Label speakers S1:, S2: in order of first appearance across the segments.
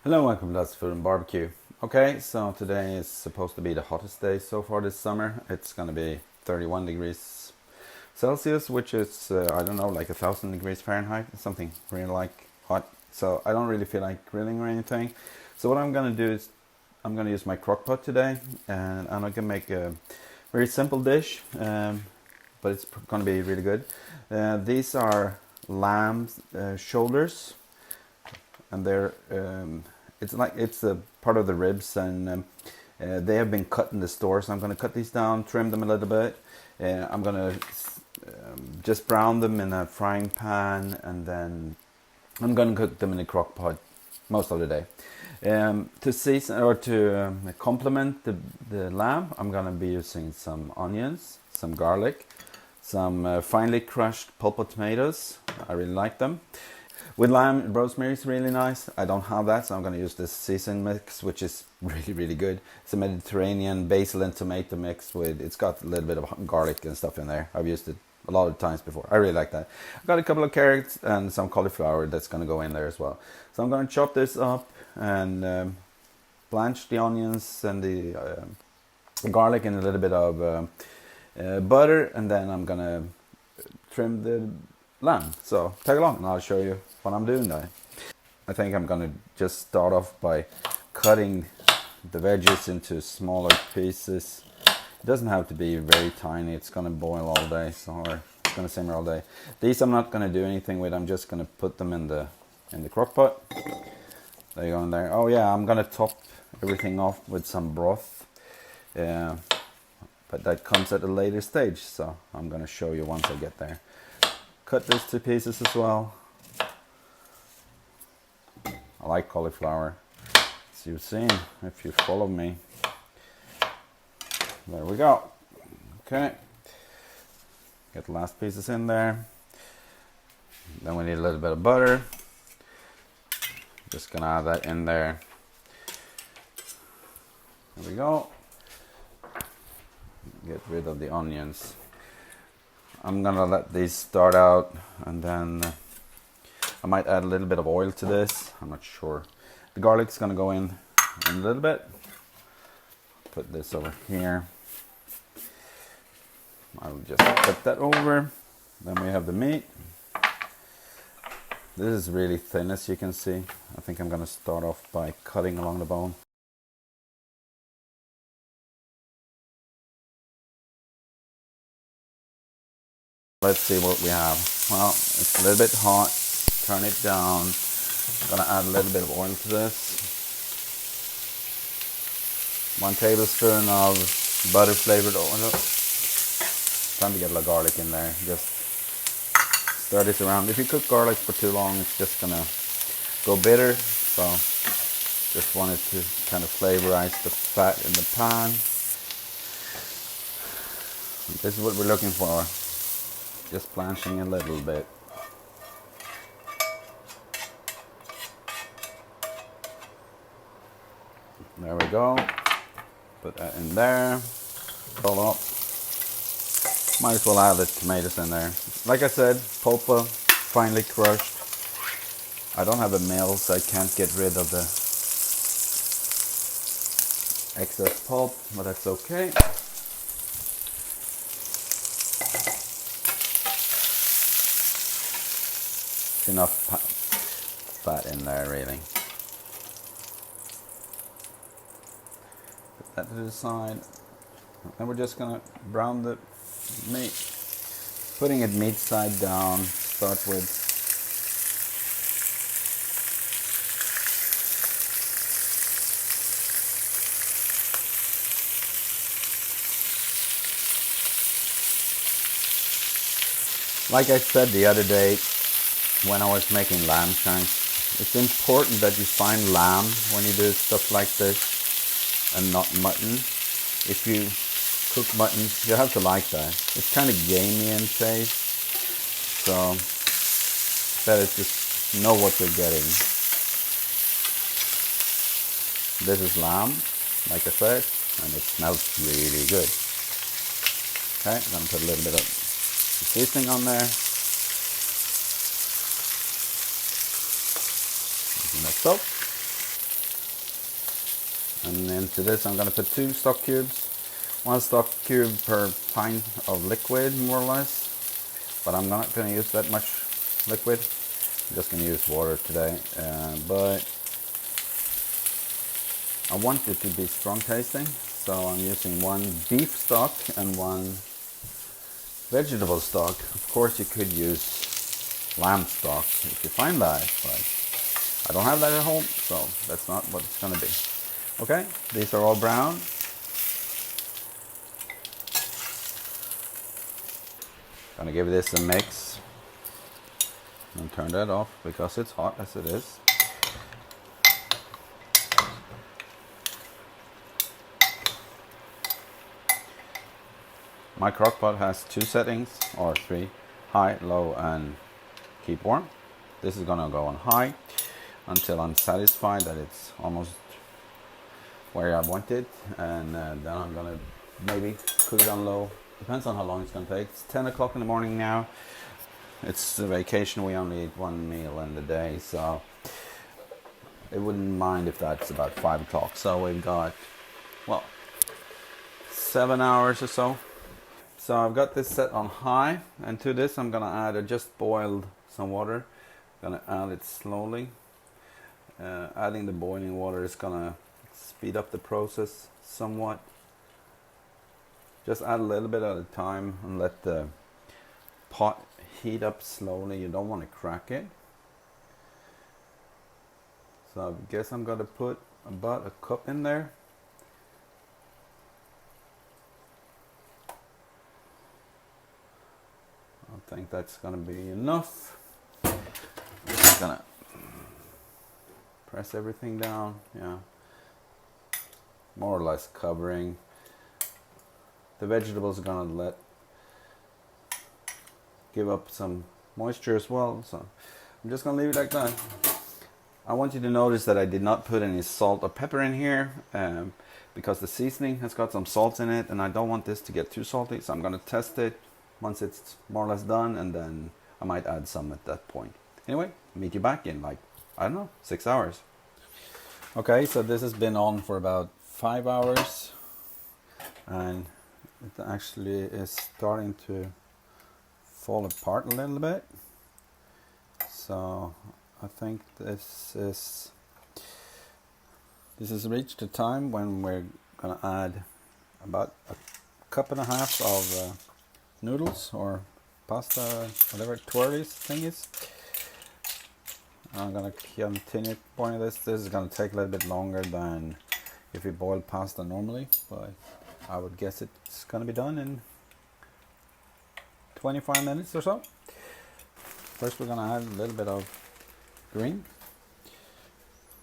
S1: Hello, welcome to That's Food and Barbecue. Okay, so today is supposed to be the hottest day so far this summer. It's going to be 31 degrees Celsius, which is, I don't know, like 1,000 degrees Fahrenheit, something really like hot. So I don't really feel like grilling or anything. So what I'm going to do is I'm going to use my crock pot today, and I'm going to make a very simple dish, but it's going to be really good. These are lamb shoulders, and it's a part of the ribs, and they have been cut in the store. So I'm going to cut these down, trim them a little bit. I'm going to just brown them in a frying pan, and then I'm going to cook them in a crock pot most of the day. To season or to complement the lamb, I'm going to be using some onions, some garlic, some finely crushed pulp tomatoes. I really like them. With lamb, rosemary is really nice. I don't have that, so I'm going to use this seasoning mix, which is really good. It's a Mediterranean basil and tomato mix it's got a little bit of garlic and stuff in there. I've used it a lot of times before. I really like that. I've got a couple of carrots and some cauliflower that's going to go in there as well. So I'm going to chop this up and blanch the onions and the garlic in a little bit of butter, and then I'm going to trim the lamb. So tag along and I'll show you what I'm doing now. I think I'm gonna just start off by cutting the veggies into smaller pieces. It doesn't have to be very tiny. It's gonna boil all day, or it's gonna simmer all day. These I'm not gonna do anything with. I'm just gonna put them in the crock pot. They go in there. Oh yeah, I'm gonna top everything off with some broth. But that comes at a later stage, so I'm gonna show you once I get there. Cut this to pieces as well. I like cauliflower, as you've seen if you follow me. There we go. Okay, get the last pieces in there. Then we need a little bit of butter. Just gonna add that in there. There we go. Get rid of the onions. I'm gonna let these start out, and then I might add a little bit of oil to this. I'm not sure. The garlic's gonna go in a little bit. Put this over here. I'll just put that over. Then we have the meat. This is really thin, as you can see. I think I'm gonna start off by cutting along the bone. Let's see what we have. Well, it's a little bit hot. Turn it down. I'm gonna add a little bit of oil to this. 1 tablespoon of butter flavored oil. Time to get a little garlic in there. Just stir this around. If you cook garlic for too long, it's just gonna go bitter. So just wanted to kind of flavorize the fat in the pan. This is what we're looking for. Just blanching a little bit. There we go. Put that in there. Roll up. Might as well add the tomatoes in there. Like I said, pulpa, finely crushed. I don't have a mill, so I can't get rid of the excess pulp, but that's okay. Enough fat in there, really. Put that to the side. And we're just gonna brown the meat. Putting it meat side down. Start with like I said the other day, when I was making lamb shanks, it's important that you find lamb when you do stuff like this and not mutton. If you cook mutton, you have to like that. It's kind of gamey in taste, so better just know what you're getting. This is lamb, like I said, and it smells really good. Okay, I'm gonna put a little bit of seasoning on there. Mix up. And into this I'm going to put 2 stock cubes. 1 stock cube per pint of liquid, more or less. But I'm not going to use that much liquid. I'm just going to use water today. But I want it to be strong tasting. So I'm using 1 beef stock and 1 vegetable stock. Of course you could use lamb stock if you find that, but I don't have that at home, so that's not what it's going to be. Okay, these are all brown. Gonna give this a mix and turn that off because it's hot as it is. My crock pot has 2 settings, or 3, high, low and keep warm. This is gonna go on high until I'm satisfied that it's almost where I want it, and then I'm gonna maybe cook it on low. Depends on how long it's gonna take. It's 10 o'clock in the morning now. It's a vacation, we only eat 1 meal in the day, so I wouldn't mind if that's about 5 o'clock. So we've got, well, 7 hours or so. So I've got this set on high, and to this I'm gonna add, I just boiled some water. I'm gonna add it slowly. Adding the boiling water is gonna speed up the process somewhat. Just add a little bit at a time and let the pot heat up slowly. You don't want to crack it. So I guess I'm going to put about a cup in there. I think that's going to be enough. Just going to press everything down. Yeah, more or less covering. The vegetables are gonna give up some moisture as well, so I'm just gonna leave it like that. I want you to notice that I did not put any salt or pepper in here because the seasoning has got some salt in it, and I don't want this to get too salty, so I'm gonna test it once it's more or less done, and then I might add some at that point. Anyway, meet you back in like, I don't know, 6 hours. Okay, so this has been on for about 5 hours, and it actually is starting to fall apart a little bit. So I think this has reached the time when we're gonna add about a cup and a half of noodles or pasta, whatever twirlies thing is. I'm gonna continue boiling this. This is gonna take a little bit longer than if you boil pasta normally, but I would guess it's gonna be done in 25 minutes or so. First we're gonna add a little bit of green.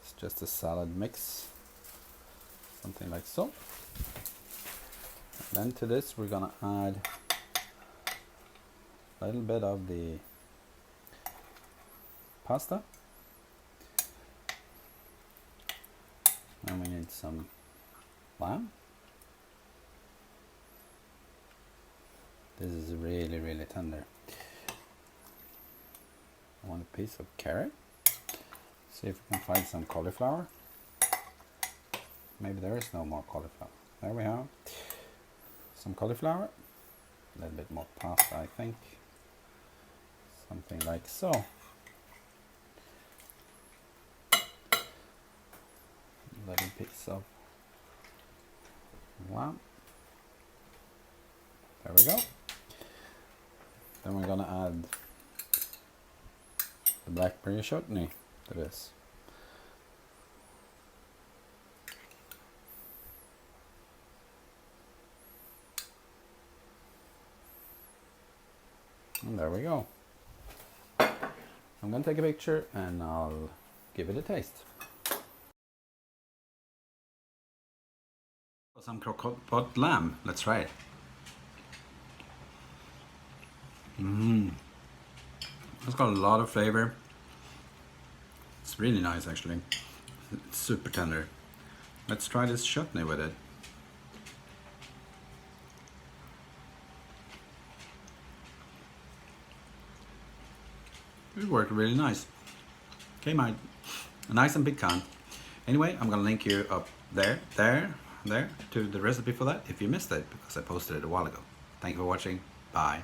S1: It's just a salad mix, something like so. And then to this we're gonna add a little bit of the pasta. And we need some lamb. This is really, really tender. I want a piece of carrot. See if we can find some cauliflower. Maybe there is no more cauliflower. There we have some cauliflower. A little bit more pasta, I think. Something like so. A little piece of lamb. There we go. Then we're gonna add the blackberry chutney to this. And there we go. I'm gonna take a picture and I'll give it a taste. Some crockpot lamb. Let's try it. It's got a lot of flavor. It's really nice actually. It's super tender. Let's try this chutney with it. It worked really nice. Came out a nice and big can. Anyway, I'm gonna link you up there to the recipe for that if you missed it, because I posted it a while ago. Thank you for watching. Bye.